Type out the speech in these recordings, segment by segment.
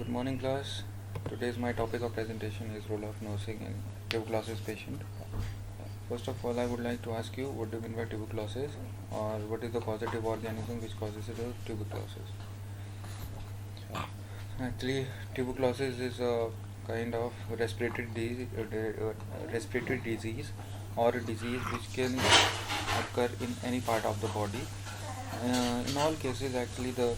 Good morning, class. Today's my topic of presentation is role of nursing in tuberculosis patient. First of all, I would like to ask you what do you mean by tuberculosis, or what is the causative organism which causes the tuberculosis? Actually, tuberculosis is a kind of respiratory disease or a disease which can occur in any part of the body. In all cases, actually, the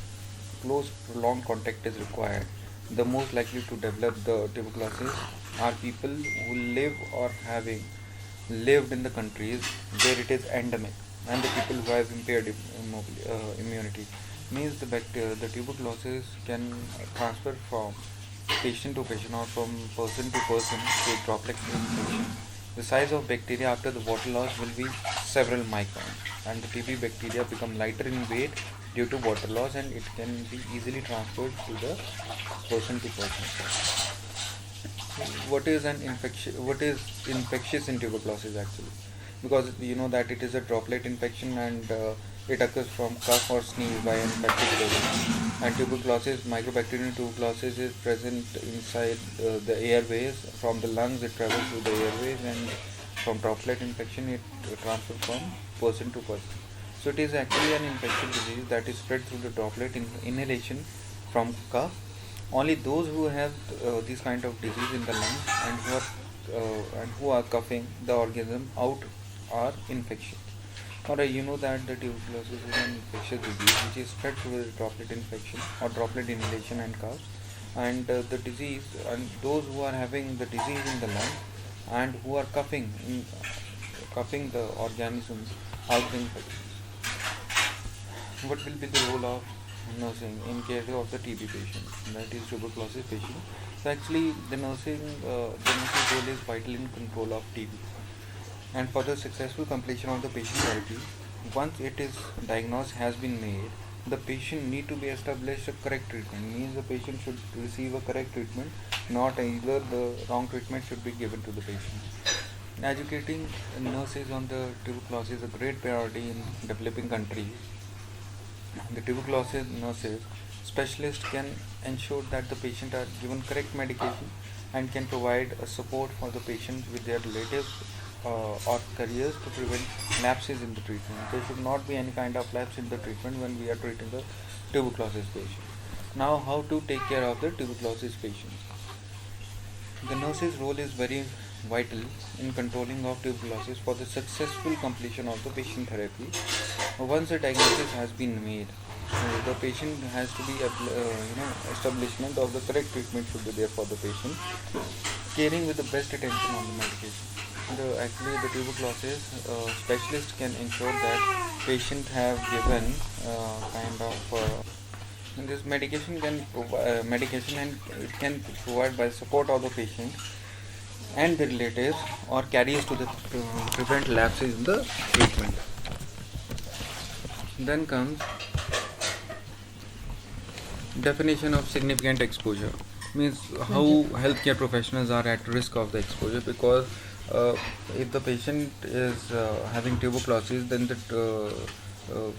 close prolonged contact is required. The most likely to develop the tuberculosis are people who live or having lived in the countries where it is endemic, and the people who have impaired immunity. Means the tuberculosis can transfer from patient to patient or from person to person through droplet infection. The size of bacteria after the water loss will be several microns, and the TB bacteria become lighter in weight due to water loss, and it can be easily transferred to the person to person. What is an infection? What is infectious in tuberculosis actually? Because you know that it is a droplet infection, and it occurs from cough or sneeze by an infected person. And tuberculosis, mycobacterium tuberculosis is present inside the airways. From the lungs, it travels through the airways, and from droplet infection, it transfers from person to person. So it is actually an infectious disease that is spread through the droplet inhalation from cough. Only those who have this kind of disease in the lungs and who are coughing the organism out are infectious. Alright, you know that the tuberculosis is an infectious disease which is spread through the droplet infection or droplet inhalation and cough. And the disease, and those who are having the disease in the lung and who are coughing the organisms out the infection. What will be the role of nursing in case of the TB patient, that is tuberculosis patient? So actually, the nursing role is vital in control of TB, and for the successful completion of the patient therapy, once it is diagnosed has been made, the patient need to be established a correct treatment. Means the patient should receive a correct treatment, not either the wrong treatment should be given to the patient. Educating nurses on the tuberculosis is a great priority in developing countries. The tuberculosis nurses specialists can ensure that the patient are given correct medication and can provide a support for the patient with their relatives or careers to prevent lapses in the treatment. There should not be any kind of lapse in the treatment when we are treating the tuberculosis patient. Now, how to take care of the tuberculosis patients? The nurse's role is very vital in controlling of tuberculosis for the successful completion of the patient therapy. Once a diagnosis has been made, the patient has to be establishment of the correct treatment should be there for the patient, caring with the best attention on the medication. Actually, the tuberculosis specialist can ensure that patient have given and this medication can medication, and it can provide by support of the patient and the relatives or carriers to prevent lapses in the treatment. Then comes definition of significant exposure. Means how healthcare professionals are at risk of the exposure, because if the patient is having tuberculosis, then the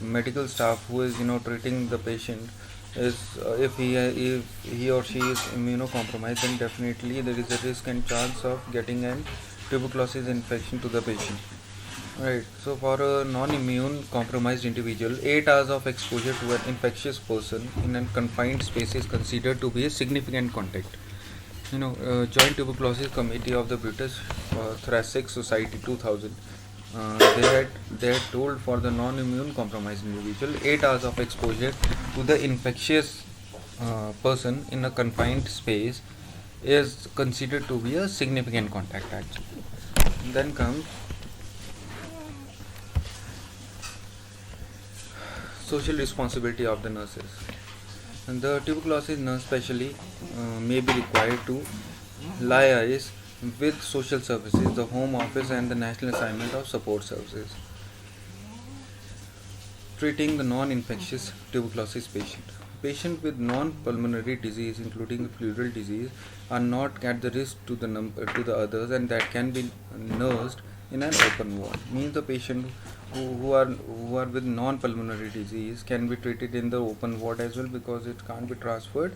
medical staff who is treating the patient is if he or she is immunocompromised, then definitely there is a risk and chance of getting an tuberculosis infection to the patient. Right. So for a non-immune compromised individual, 8 hours of exposure to an infectious person in a confined space is considered to be a significant contact. Joint Tuberculosis Committee of the British Thoracic Society 2000, they had told for the non-immune compromised individual, 8 hours of exposure to the infectious person in a confined space is considered to be a significant contact actually. Then comes social responsibility of the nurses. And the tuberculosis nurse specially may be required to liaise with social services, the home office and the national assignment of support services. Treating the non-infectious tuberculosis patient. Patients with non-pulmonary disease, including pleural disease, are not at the risk to the others, and that can be nursed in an open ward. Means the patient who are with non-pulmonary disease can be treated in the open ward as well, because it can't be transferred